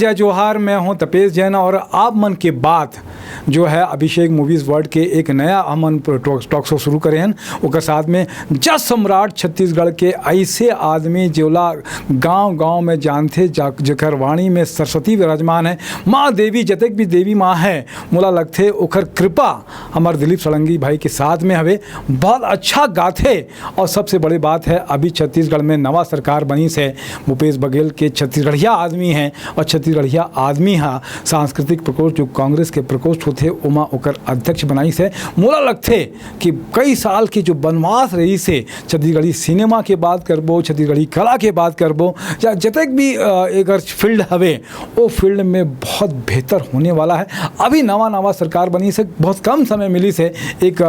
जय जोहार। मैं हूं तपेश जैन और आप मन की बात जो है अभिषेक मूवीज़ वर्ल्ड के एक नया हमन टॉक शो शुरू करे हैं। ओकर साथ में जज सम्राट छत्तीसगढ़ के ऐसे आदमी जोला गांव गांव में जानते जकर वाणी में सरस्वती विराजमान है। माँ देवी जतक भी देवी माँ है मोला लगथे ओकर कृपा हमार दिलीप सड़ंगी भाई के साथ में हवे। बहुत अच्छा गाथे और सबसे बड़ी बात है अभी छत्तीसगढ़ में नवा सरकार बनी से भूपेश बघेल के छत्तीसगढ़िया आदमी हैं और छत्तीसगढ़िया आदमी हा सांस्कृतिक प्रकोष्ठ जो कांग्रेस के प्रकोष्ठ होते उमा ओकर अध्यक्ष बनाई से। मोला लगथे कि कई साल की जो बनवास रही से छत्तीसगढ़ी सिनेमा के बात करबो, छत्तीसगढ़ी कला के बात करबो या जतक भी एक फील्ड हवे वो फील्ड में बहुत बेहतर होने वाला है। अभी नवा सरकार बनी से बहुत कम समय मिली से एक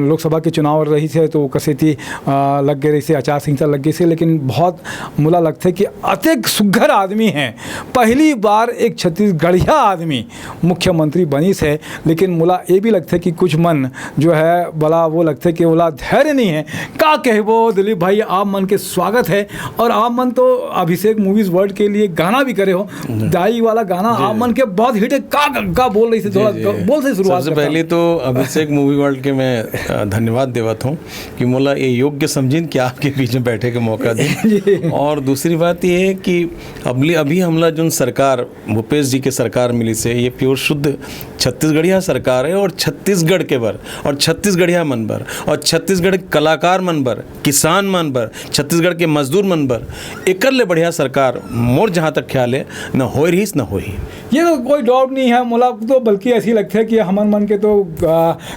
लोकसभा के चुनाव रही से तो कसेती लग गए रही से आचार संहिता लग गई से, लेकिन बहुत मोला लगता है कि अत्यधिक सुघर आदमी हैं। पहली बार एक छत्तीसगढ़िया आदमी मुख्यमंत्री बनी से, लेकिन मोला ये भी लगता है कि कुछ मन जो है बला वो लगता है कि बोला धैर्य नहीं है। का कहबो दिलीप भाई, आप मन के स्वागत है और आप मन तो अभिषेक मूवीज वर्ल्ड के लिए गाना भी करे हो, दाई वाला गाना आप मन के बहुत हिट है। का बोल रही थी, थोड़ा बोल से शुरुआत। सबसे पहले तो अभिषेक मूवी वर्ल्ड के मैं धन्यवाद देवत हूँ कि मोला ये योग्य समझिन कि आपके बीच में बैठे के मौका दे। और दूसरी बात ये है कि अभी हमला जो सरकार भूपेश जी के सरकार मिली से ये प्योर शुद्ध छत्तीसगढ़िया सरकार है और छत्तीसगढ़ के बर और छत्तीसगढ़िया मन बर और छत्तीसगढ़ कलाकार मन बर, किसान मन बर, छत्तीसगढ़ के मजदूर मन बर एकर ले बढ़िया सरकार मोर जहाँ तक ख्याल है न हो रही न हो ही। ये तो कोई डाउट नहीं है मोला, तो बल्कि ऐसी लगता है कि हमन मन के तो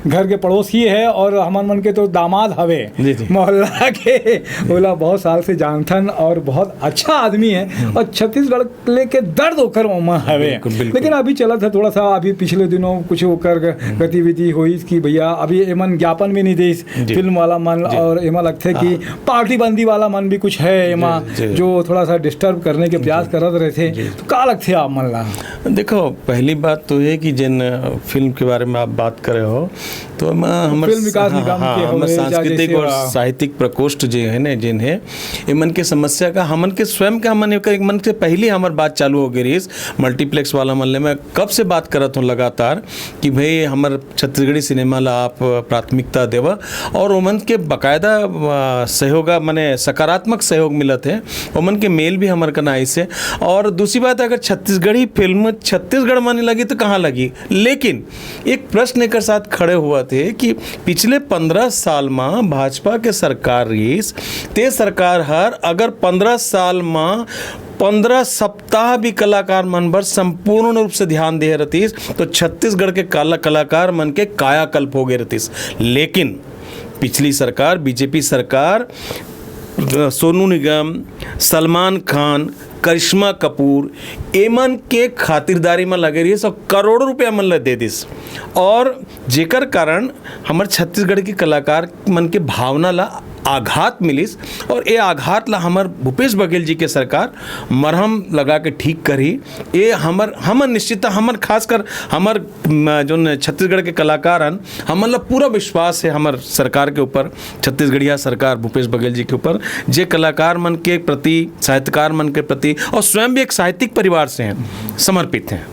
घर के पड़ोसी है और हमन मन के तो दामाद हवे मोहल्ला के बोला बहुत साल से जानथन और बहुत अच्छा आदमी है और छत्तीसगढ़ लेके दर्द होकर उमा हवे। लेकिन अभी चला था थोड़ा सा, अभी पिछले दिनों कुछ होकर गतिविधि हुई कि भैया अभी एमन ज्ञापन भी नहीं दे फिल्म वाला मन और एमा लगता है कि पार्टी बंदी वाला मन भी कुछ है एमा जो थोड़ा सा डिस्टर्ब करने के प्रयास करते रहे थे। तो का लगते आप मन ला? देखो पहली बात तो है कि जिन फिल्म के बारे में आप बात कर रहे हो तो हमारे सांस्कृतिक और साहित्यिक प्रकोष्ठ जो है ना जिन है मन के समस्या का हमन के स्वयं का मन एक मन से पहले हमार बात चालू हो गई इस मल्टीप्लेक्स वाला मल्ले में कब से बात करत हूँ लगातार कि भाई हमार छत्तीसगढ़ी सिनेमा ला आप प्राथमिकता देवा और ओमन के बाकायदा सहयोग माने सकारात्मक सहयोग मिलत है, ओमन के मेल भी हमार करना ऐसे। और दूसरी बात अगर छत्तीसगढ़ी फिल्म छत्तीसगढ़ माने लगी तो कहाँ लगी, लेकिन एक प्रश्न एक साथ खड़े हुआ थे कि पिछले 15 साल में भाजपा के सरकार रही ते सरकार हर अगर 15 साल में 15 सप्ताह भी कलाकार मन पर संपूर्ण रूप से ध्यान दे रहीस तो छत्तीसगढ़ के कलाकार मन के कायाकल्प हो गए रहीस। लेकिन पिछली सरकार बीजेपी सरकार सोनू निगम, सलमान खान, करिश्मा कपूर एमन के खातिरदारी में लगे रही सब करोड़ों रुपया मन ला दे दिस और जेकर कारण हमारे छत्तीसगढ़ के कलाकार मन के भावना ला आघात मिलिस और ये आघात ला हमार भूपेश बघेल जी के सरकार मरहम लगा के ठीक करी। ये हमर निश्चित हमर खासकर हमर जो छत्तीसगढ़ के कलाकार हन हमन ला पूरा विश्वास है हमार सरकार के ऊपर, छत्तीसगढ़िया सरकार भूपेश बघेल जी के ऊपर जे कलाकार मन के प्रति, साहित्यकार मन के प्रति और स्वयं भी एक साहित्यिक परिवार से हैं, समर्पित हैं।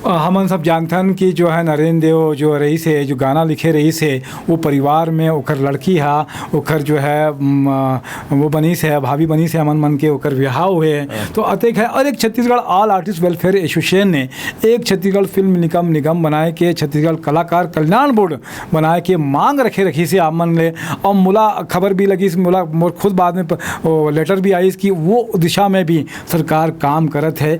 हमन सब जानथन कि जो है नरेंद्र देव जो रही से जो गाना लिखे रही से वो परिवार में ओकर लड़की हा ओकर जो है वो बनी से भाभी बनी से हमन मन के ओकर विवाह हुए तो अतेक है। और एक Chhattisgarh all artist welfare association ने एक छत्तीसगढ़ फिल्म निगम बनाए के छत्तीसगढ़ कलाकार कल्याण बोर्ड बनाए के मांग रखी से आप मन ले और मुला खबर भी लगी मुला मोर खुद बाद में लेटर भी आई कि वो दिशा में भी सरकार काम करत है।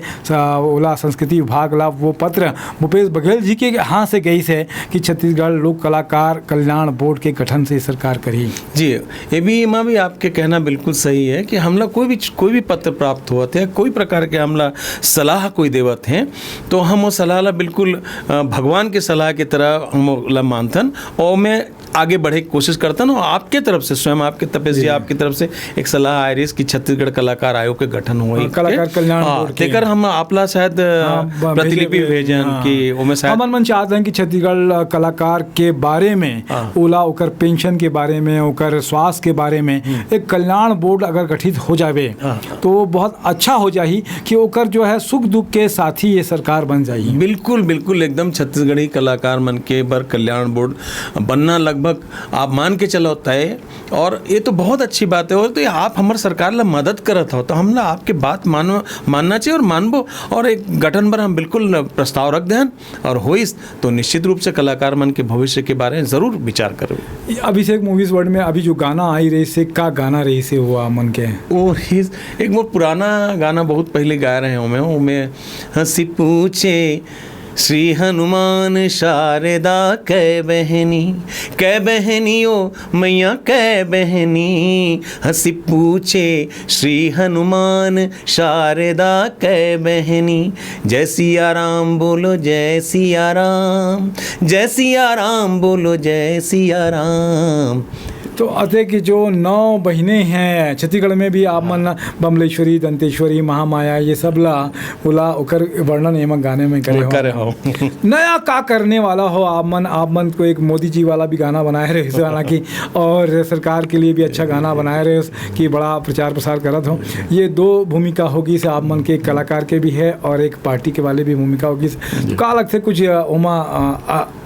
ओला संस्कृति विभाग ला वो पत्र भूपेश बघेल जी के यहाँ से गई से कि छत्तीसगढ़ लोक कलाकार कल्याण बोर्ड के गठन से सरकार करी। जी ये भी माँ भी आपके कहना बिल्कुल सही है कि हमला कोई भी पत्र प्राप्त हुआ थे, कोई प्रकार के हमला सलाह कोई देवत हैं तो हम वो सलाह ला बिल्कुल भगवान के सलाह की तरह हम ला मानथन और मैं आगे बढ़े की कोशिश करता ना, आपके तरफ से स्वयं आपके तपेश जी आपकी तरफ से एक सलाह आ रही है कि छत्तीसगढ़ कलाकार आयोग के गठन हुए, कलाकार कल्याण बोर्ड तेकर हम आपला शायद प्रतिलिपि भेजन कि ओमे शायद हमन चाहते हैं कि छत्तीसगढ़ कलाकार के बारे में ओला ओकर पेंशन के बारे में, ओकर स्वास्थ्य के बारे में एक कल्याण बोर्ड अगर गठित हो जावे तो बहुत अच्छा हो जाही कि ओकर जो है सुख दुख के साथी ये सरकार बन जाएगी। बिल्कुल बिल्कुल एकदम छत्तीसगढ़ी कलाकार मन के बर कल्याण बोर्ड बनना लगभग आप मान के चलो तय, और ये तो बहुत अच्छी बात है। और तो आप हमारे सरकार ला मदद करत हो तो हम ला आपके बात मानना चाहिए और मानबो, और एक गठन पर हम बिल्कुल प्रस्ताव रख दें और होइस तो निश्चित रूप से कलाकार मन के भविष्य के बारे में जरूर विचार करो। अभिषेक मूवीज वर्ल्ड में अभी जो गाना आई रही से का गाना रही से हुआ मन के वो एक वो पुराना गाना बहुत पहले गा रहे हैं मैं हंसी पूछे श्री हनुमान शारदा कै बहनी ओ मैया कै बहनी, हंसी पूछे श्री हनुमान शारदा कै बहनी, जय सिया राम बोलो जय सिया राम, जय सिया राम बोलो जय सिया राम। तो अते कि जो 9 बहनें हैं छत्तीसगढ़ में भी आप मन बमलेश्वरी, दंतेश्वरी, महामाया ये सब ला उला ओकर वर्णन एम गाने में करे हो। नया का करने वाला हो आप मन को एक मोदी जी वाला भी गाना बनाए रहे इस वाला की, और सरकार के लिए भी अच्छा गाना बनाए रहे कि बड़ा प्रचार प्रसार करत हो। ये 2 भूमिका होगी से आप मन के एक कलाकार के भी है और एक पार्टी के वाले भी भूमिका होगी। का अलग से कुछ ओमा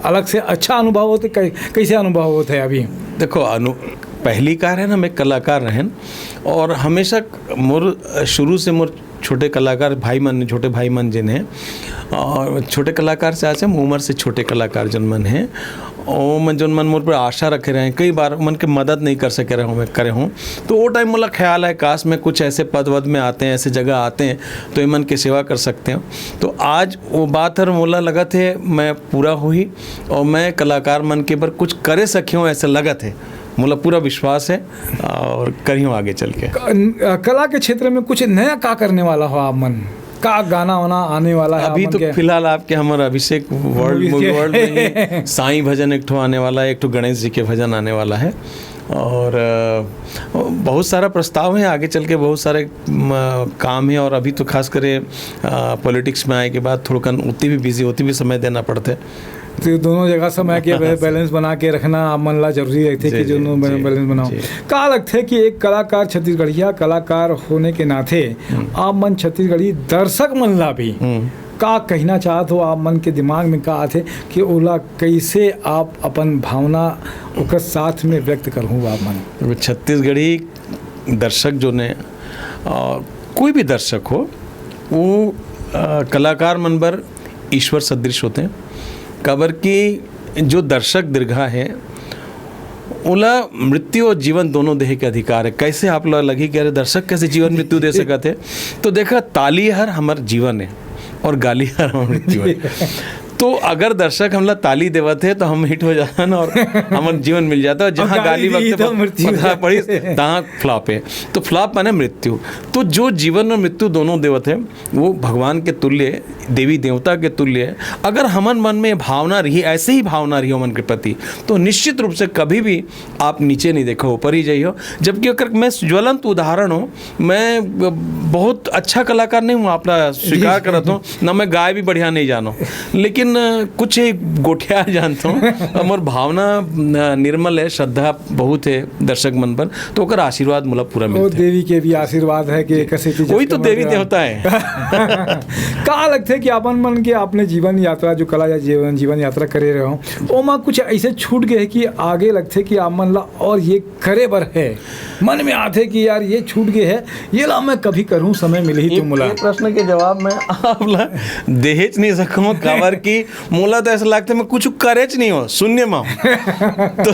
अलग से अच्छा अनुभव होते, कैसे अनुभव होते अभी? देखो पहली कार है ना, मैं कलाकार रहन और हमेशा मोर शुरू से मोर छोटे कलाकार भाई मन, छोटे भाई मन जिन हैं, और छोटे कलाकार से आज हम उम्र से छोटे कलाकार जन मन हैं, और मन जन मन मोर पर आशा रखे रहे, कई बार मन के मदद नहीं कर सके रहे मैं करे हूँ, तो वो टाइम मोला ख्याल है काश में कुछ ऐसे पद वद में आते हैं, ऐसे जगह आते हैं तो ये मन की सेवा कर सकते हैं। तो आज वो बात हर मोला लगा थे मैं पूरा हुई और मैं कलाकार मन के पर कुछ करे सकी हूँ ऐसा लगा थे, मुझे पूरा विश्वास है और करियो आगे चल के। कला के क्षेत्र में कुछ नया का करने वाला हो आप मन, का गाना वाना आने वाला है अभी तो फिलहाल आपके हमारा अभिषेक वर्ल्ड में साईं भजन एक ठो आने वाला है, एक ठो गणेश जी के भजन आने वाला है, और बहुत सारा प्रस्ताव है आगे चल के, बहुत सारे काम है, और अभी तो खास करे पॉलिटिक्स में आए के बाद थोड़ा उतनी भी बिजी होती भी समय देना पड़ता है, तो दोनों जगह समय के बैलेंस बना के रखना आप मन ला जरूरी रहते कि दोनों बैलेंस बनाओ। का लगता है कि एक कलाकार छत्तीसगढ़िया कलाकार होने के नाते आप मन छत्तीसगढ़ी दर्शक मन ला भी का कहना चाहत हो, आप मन के दिमाग में का आते कि ओला कैसे आप अपन भावना ओकर साथ में व्यक्त करहूँ आप मन? छत्तीसगढ़ी दर्शक जो ने कोई भी दर्शक हो वो कलाकार मन पर ईश्वर सदृश होते हैं, कबर की जो दर्शक दीर्घा है ओला मृत्यु और जीवन दोनों देह के अधिकार है। कैसे आप लोग लगी कि अरे दर्शक कैसे जीवन मृत्यु दे सकते थे, तो देखा ताली हर हमार जीवन है और गाली हर हमार मृत्यु है। तो अगर दर्शक हमला ताली देवत है तो हम हिट हो जाता ना और हमारा जीवन मिल जाता है, जहाँ गाली वक्त पड़ी तहाँ फ्लॉप है, तो फ्लॉप माने मृत्यु। तो जो जीवन और मृत्यु दोनों देवत है वो भगवान के तुल्य, देवी देवता के तुल्य है। अगर हमन मन में भावना रही, ऐसे ही भावना रही हो मन के प्रति, तो निश्चित रूप से कभी भी आप नीचे नहीं देखो, ऊपर ही जाइयो। जबकि अगर मैं ज्वलंत उदाहरण हूँ, मैं बहुत अच्छा कलाकार नहीं हूँ, अपना स्वीकार करता हूँ ना, मैं गाय भी बढ़िया नहीं जानो, लेकिन कुछ गोठिया जानता हूँ, और भावना निर्मल है, श्रद्धा बहुत है दर्शक मन पर, तो ओकर आशीर्वाद मुला पूरा मिलता है। देवी के भी आशीर्वाद है कि कैसे वही तो देवी देवता है। का लगता है कि अपन मन के अपने जीवन यात्रा जो कला या जीवन यात्रा करे रहे हो ओमा कुछ ऐसे छूट गए कि आगे लगते कि आप मन ला और ये करे बर है, मन में आते कि यार ये छूट गए है, ये ला मैं कभी करूँ, समय मिले ही तो मुला। प्रश्न के जवाब में आप ला देहेज नहीं सकूँ, काबर की मोला तो ऐसा लगता है मैं कुछ करेच नहीं हो, शून्य में तो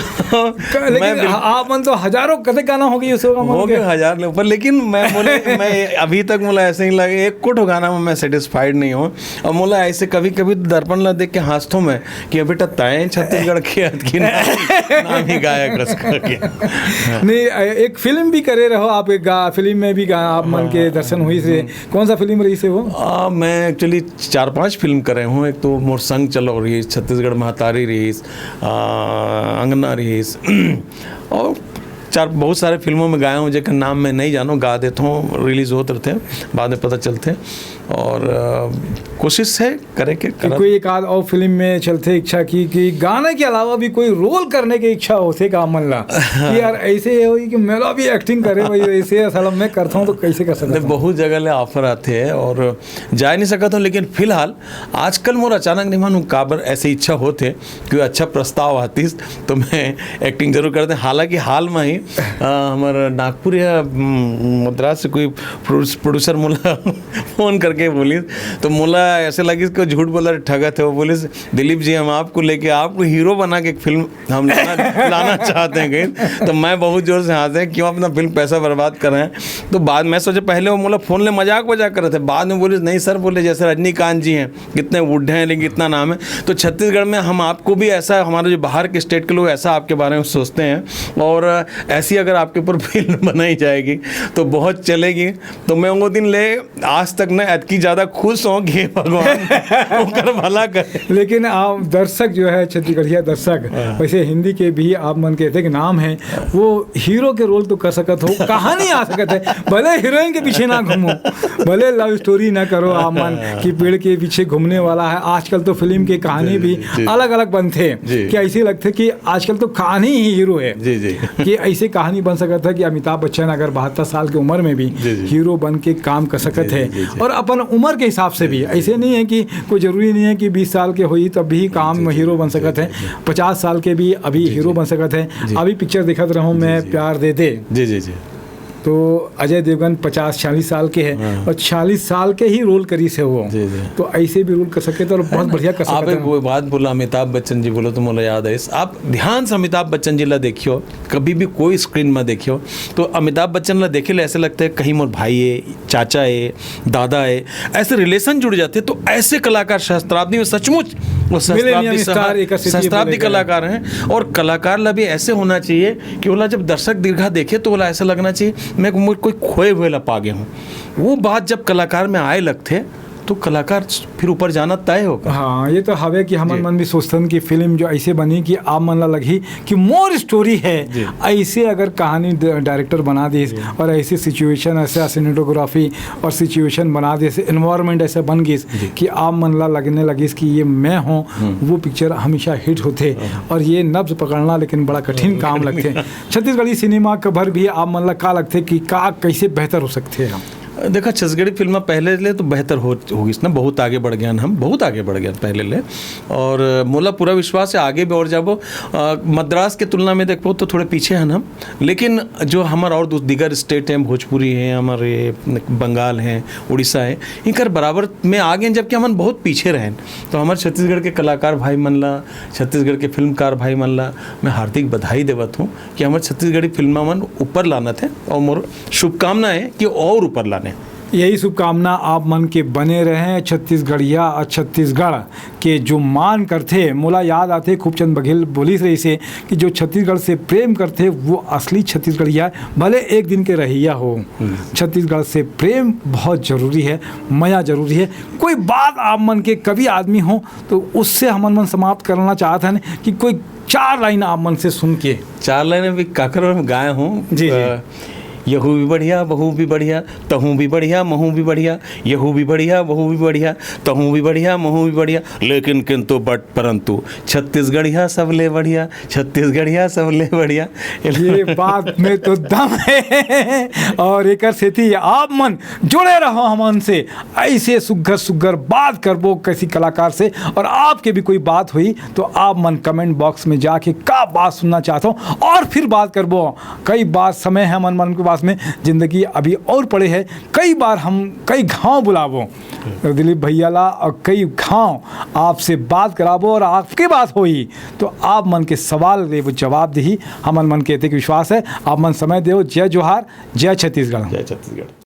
लेकिन आप मन तो हजारों कथे गाना हो गई, हो गए 1000 ले ऊपर, लेकिन मैं अभी तक मोला ऐसे ही लगे एक कुछ गाना में मैं सेटिस्फाइड नहीं हूँ, और मोला ऐसे कभी कभी दर्पण ला देख के हंसतो मैं कि बेटा तय छत्तीसगढ़ के नाम ही गायक नहीं। एक फिल्म भी करे रहो आप, एक फिल्म में भी आप मन के दर्शन हुई से, कौन सा फिल्म रही से वो? मैं एक्चुअली 4-5 फिल्म करे हूँ। एक तो मोर संग चलो रहीस, छत्तीसगढ़ महतारी रहीस, अंगना रहीस और बहुत सारे फिल्मों में गाया हूँ जेकर नाम मैं नहीं जानूँ, गा देता हूँ, रिलीज़ होते रहते हैं, बाद में पता चलते हैं। और कोशिश है करे के कोई एक आध और फिल्म में चलते इच्छा की कि गाने के अलावा भी कोई रोल करने की इच्छा होते का मन ला कि यार ऐसे ये हुई कि मेरा भी एक्टिंग करे भाई, ऐसे असल में करता हूँ तो कैसे कर सकता हूँ। बहुत जगह ले ऑफर आते हैं और जा नहीं सकता हूँ, लेकिन फिलहाल आजकल मोर अचानक नहीं मानूँ काबर ऐसी इच्छा होते कि अच्छा प्रस्ताव आतीस तो मैं एक्टिंग जरूर करते। हालांकि हाल में ही हमारा नागपुर या मद्रास से कोई प्रोड्यूसर मोला फ़ोन करके बोली, तो मोला ऐसे लगी इसको झूठ बोला ठगा थे। वो बोले दिलीप जी हम आपको लेके आपको हीरो बना के एक फिल्म हम लाना चाहते हैं कहीं। तो मैं बहुत जोर से हंसे क्यों अपना फिल्म पैसा बर्बाद कर रहे हैं। तो बाद में सोचे पहले वो मोला फ़ोन ले मजाक कर रहे थे, बाद में बोले नहीं सर, बोले जैसे रजनीकांत जी हैं कितने बूढ़े हैं लेकिन इतना नाम है, तो छत्तीसगढ़ में हम आपको भी ऐसा, हमारे जो बाहर के स्टेट के लोग ऐसा आपके बारे में सोचते हैं और ऐसी अगर आपके ऊपर फिल्म बनाई जाएगी तो बहुत चलेगी। तो मैं वो दिन ले आज तक न की ज़्यादा खुश हो कि भगवान भला करे। लेकिन आप दर्शक जो है छत्तीसगढ़िया दर्शक, वैसे हिंदी के भी आप मन कहते कि नाम है वो हीरो के रोल तो कर सकत हो, कहानी आ सकत है, भले हीरोइन के पीछे ना घूमो, भले लव स्टोरी ना करो आप मन कि पेड़ के पीछे घूमने वाला है। आजकल तो फिल्म की कहानी भी अलग अलग बनते हैं कि ऐसे लगते कि आजकल तो कहानी ही हीरो है कि ऐसे कहानी बन सकता है कि अमिताभ बच्चन अगर 72 साल की उम्र में भी हीरो बन के काम कर सकते हैं। और अपन उम्र के हिसाब से भी ऐसे नहीं है कि कोई ज़रूरी नहीं है कि 20 साल के हुई तब भी काम हीरो बन सकते हैं, 50 साल के भी अभी हीरो बन सकते हैं। अभी पिक्चर देखते रहूँ मैं प्यार दे दे, जी तो अजय देवगन 50-40 साल के हैं और 40 साल के ही रोल करी से वो, तो ऐसे भी रोल कर सकते तो बहुत बढ़िया कर सकते। आप एक वो बात बोला अमिताभ बच्चन जी बोलो तो मुझे याद है, आप ध्यान से अमिताभ बच्चन जी ला देखियो, कभी भी कोई स्क्रीन में देखियो तो अमिताभ बच्चन ला देखे ऐसे लगता है कहीं मोर भाई है, चाचा है, दादा है, ऐसे रिलेशन जुड़ जाते। तो ऐसे कलाकार शस्त्राब्दी में सचमुच शस्त्राब्दी कलाकार हैं। और कलाकार ला भी ऐसे होना चाहिए कि बोला जब दर्शक दीर्घा देखे तो बोला ऐसा लगना चाहिए मैं कोई खोए हुए लपा गया हूँ। वो बात जब कलाकार में आए लगते तो कलाकार फिर ऊपर जाना तय होगा। हाँ, ये तो हवे कि हमारे मन भी सोचते कि फिल्म जो ऐसे बनी कि आप मन ला लगी कि मोर स्टोरी है, ऐसे अगर कहानी डायरेक्टर बना दी और ऐसी सिचुएशन ऐसा सिनेमेटोग्राफी और सिचुएशन बना दी, एनवायरनमेंट ऐसे बन गई कि आप मन ला लगने लगी कि ये मैं हूँ, वो पिक्चर हमेशा हिट होते। और ये नब्ज पकड़ना लेकिन बड़ा कठिन काम लगते। छत्तीसगढ़ी सिनेमा का भर भी आप मन ला का लगते कि का कैसे बेहतर हो सकते हैं। देखा छत्तीसगढ़ी फिल्म पहले ले तो बेहतर होगी ना, बहुत आगे बढ़ गया हम, बहुत आगे बढ़ गया पहले ले। और मोला पूरा विश्वास है आगे भी और जाबो। मद्रास के तुलना में देखो तो थोड़े पीछे हैं हम, लेकिन जो हमारा और दीगर स्टेट हैं, भोजपुरी हैं, हमारे बंगाल हैं, उड़ीसा है, इनकर बराबर में आगे हैं, जबकि हम बहुत पीछे रहें। तो हमारे छत्तीसगढ़ के कलाकार भाई मन ला, छत्तीसगढ़ के फिल्मकार भाई मन ला मैं हार्दिक बधाई देवत हूँ कि हमारे छत्तीसगढ़ी फिल्मा मन ऊपर लाना थे। और मोर शुभकामना है कि और ऊपर लाने। यही शुभकामना आप मन के बने रहें। छत्तीसगढ़िया और छत्तीसगढ़ के जो मान करते, मोला याद आते खूबचंद बघेल बोली रही से कि जो छत्तीसगढ़ से प्रेम करते वो असली छत्तीसगढ़िया, भले एक दिन के रहिया हो। छत्तीसगढ़ से प्रेम बहुत ज़रूरी है, मया ज़रूरी है। कोई बात आप मन के कभी आदमी हो तो उससे हम मन समाप्त करना चाहते हैं कि कोई 4 लाइन आप मन से सुन के। 4 लाइन भी काकर में गाए हूँ जी। यहू भी बढ़िया, बहू भी बढ़िया, तहूँ भी बढ़िया, महू भी बढ़िया, यहू भी बढ़िया, बहू भी बढ़िया, तहूँ भी बढ़िया, महू भी बढ़िया, लेकिन किंतु बट परंतु छत्तीसगढ़िया सबले बढ़िया, छत्तीसगढ़िया सबले बढ़िया। ये बात में तो दम है। और एक सेठी आप मन जुड़े रहो हमन से, ऐसे सुग्घर सुग्घर बात करबो किसी कलाकार से। और आपके भी कोई बात हुई तो आप मन कमेंट बॉक्स में जाके का बात सुनना चाहता हूँ और फिर बात करबो। कई बात समय है मन के पास में, जिंदगी अभी और पड़े है। कई बार हम कई घाव बुलावो दिलीप भैया ला और कई घाव आपसे बात कराबो और आपके बात होई तो आप मन के सवाल दे वो जवाब दी। हमन मन कहते कि विश्वास है आप मन समय दो। जय जोहार, जय छत्तीसगढ़। जय छत्तीसगढ़।